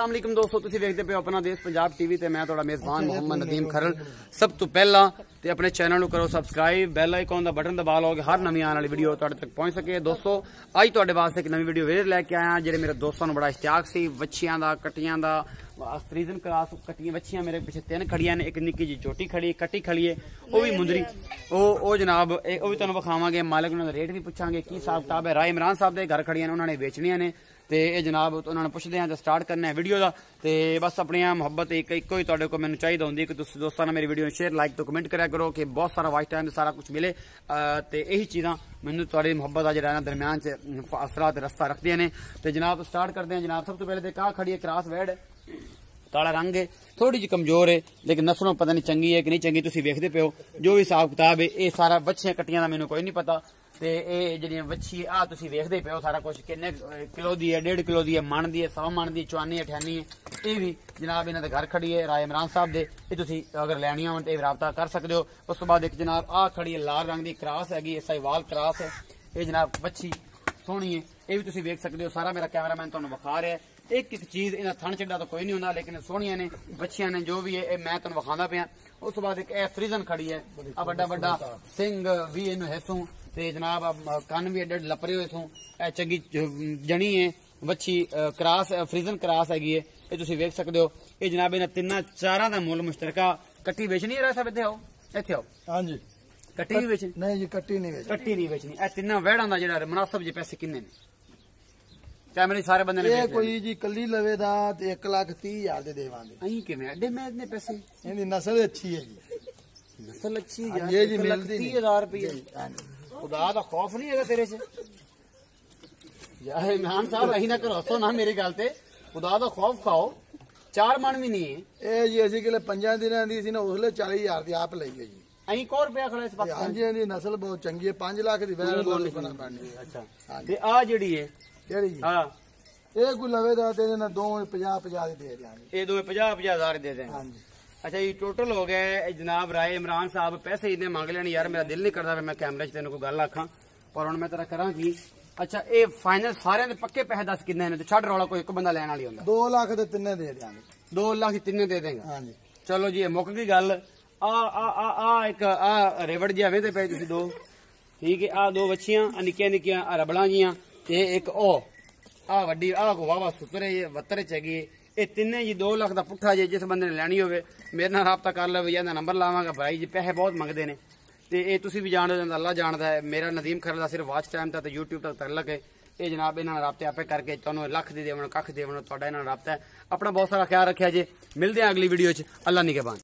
अस्सलाम वालेकुम दोस्तों, तुसीं वेखदे पे अपना देश पंजाब टीवी ते मैं तुहाडा मेज़बान मोहम्मद नदीम खरल। सब तो पहला ते अपने चैनल नूं करो सबसक्राइब, बैल आइकॉन दा बटन दबा लोगे हर नवीं आने वाली वीडियो तुहाडे तक पहुंच सके। दोस्तों अज तुहाडे वास्ते एक नवीं वीडियो वेर लैके आया जेहड़े मेरे दोस्तां नूं बड़ा इश्तियाक सी वच्छियां दा, कट्टियां दा, फ्रीजन क्रास कट्टियां वच्छियां मेरे पिछे 3 खड़ियां ने, एक निक्की जी छोटी खड़ी कट्टी खड़ी है वो भी मुंदरी ओ जनाब वो भी तुहानूं विखावांगे, मालिक उन्हां दा रेट भी पुछांगे की हिसाब किताब है। राय इमरान साहब दे घर खड़ियां ने, उन्होंने बेचनियां ने ते ये जनाब उन्होंने पुछदे हैं तो स्टार्ट करना है वीडियो का। तो बस अपनी मुहब्बत एक ही तुहाडे को मैनूं चाहिदा हुंदी कि तुसीं दोस्तां नाल मेरी वीडियो शेयर लाइक तो कमेंट करा करो कि बहुत सारा वाच टाइम सारा कुछ मिले। तो यही चीज़ां मैनूं तुहाडी मुहब्बत आ जिहड़ा दरम्यान च असरा ते रस्ता रखदियां ने। तो जनाब स्टार्ट करते हैं। जनाब सब तो पहले तो खड़ी है क्रॉस वैड, काला रंग है, थोड़ी जी कमजोर है लेकिन नस्लों पता नहीं चंगी है कि नहीं चंगी, तुसीं वेखदे पे हो जो भी हिसाब किताब है। ये सारा बच्चियां कट्टियां दा मैनूं कोई नहीं पता। ते ये जिहड़ियां वच्छी आ तुसीं वेखदे पे हो सारा कुछ किन्ने किलो दी है, 1.5 किलो दी है, मन दी है, 100 मन दी, चवानी है, 98 है। ये भी जनाब इन्हां दे घर खड़ी है राय इमरान साहब दे। ये तुसीं अगर लैणियां होण ते राबता कर सकदे हो। उस तो बाद एक जनाब आ खड़ी है लाल रंग दी क्रॉस हैगी, साहिवाल क्रॉस है। ये जनाब वच्छी सोहनी है, ये भी तुसीं वेख सकदे हो। सारा मेरा कैमरामैन तुहानूं विखा रहा है। एक एक चीज इन्हें थन चढ़ा तो कोई नहीं होंदा लेकिन सोहनियां ने बच्चियां ने जो भी है मैं तुहानूं विखांदा पिया। उस तो बाद एक फ्रीजन खड़ी है, आ बड़ा बड़ा सिंह भी इन्हूं हैसू ते जनाब कन भी एडे लपरे हुए सू। चंगी जनी है वच्छी क्रास फ्रीजन क्रास हैगी है, ये तुसीं वेख सकदे हो। ये जनाब इन्हां तिन्नां चारां दा मुल मुश्तरका। कट्टी बेचनी है साहब, इत्थे आओ, इत्थे आओ। हां जी कट्टी भी बेचनी? नहीं जी कट्टी नहीं बेचनी, कट्टी नहीं बेचनी। ए तिन्नां वैड़ां दा जिहड़ा मुनासिब जे पैसे किन्ने ने कैमरे सारे बंदे ने कोई जी कली लवे दा 1,30,000 दे देवांगे। अहीं किवें एडे मैं इतने पैसे? इहदी नस्ल अच्छी है जी, नस्ल अच्छी है ये जी मिलदी 30,000 रुपये। खुदा दा खौफ नहीं है तेरे से यार इमरान साहब, अहीं ना करो हसो ना मेरी गल ते, खुदा दा खौफ खाओ। 4 मन भी नहीं है ए जी। असि किले 5 दिनां दी सी ना उसले 40,000 दी आप लई है जी। अहीं को रुपया खड़ा इस वक्त? हां जी इहदी नस्ल बहुत चंगी है, 5 लाख दी वैर बना पानी। अच्छा ते आ जेडी है केड़ी जी? हां ए कोई लवे दा ते ना 2 50 दे देंगे। ये 2 50,000 दे देंगे। हां जी। अच्छा ये टोटल हो गए जनाब। राय इमरान साहब पैसे इतने मांग लेने यार, मेरा दिल नहीं करता मैं कैमरे च तेन कोई गल आखां पर हुण मैं तेरा करा की। अच्छा ये फाइनल सारे दे पक्के पैसे दस किन्ने ने? तो छड़ रौला कोई एक बंदा लैण वाली होंदा। 2 लाख दे तिन्ने दे देंगे। 2 लाख की तिन्ने दे देंगे? हां जी। चलो जी मुक गई गल। आ एक आ रेवड़ जी वेंदे पे तुसीं दो, ठीक है। आ 2 बच्चियां निक्कियां निक्कियां रबड़ां जियां ते एक ओ आ वड्डी आ को वावा सुतरे वतरे च हैगी। ये तिन्ने जी 2 लाख का पुट्ठा जे जिस बंदे ने लैनी होवे मेरे नाल राबता कर लो, या नंबर लावांगा। भाई जी पैसे बहुत मंगदे ने ते ये तुसीं भी जाणदे हो, अल्लाह जानदा है। मेरा नदीम खरल दा सिर्फ वाच टाइम तक यूट्यूब तक तलक है। ये जनाब इन्हां नाल राबते आपे करके तुहानूं लख दे देवण कख देवण तुहाडा इन्हां नाल राबता है। अपना बहुत सारा ख्याल रखिया जे, मिलदे हैं अगली वीडियो च। अल्लाह निगहबान।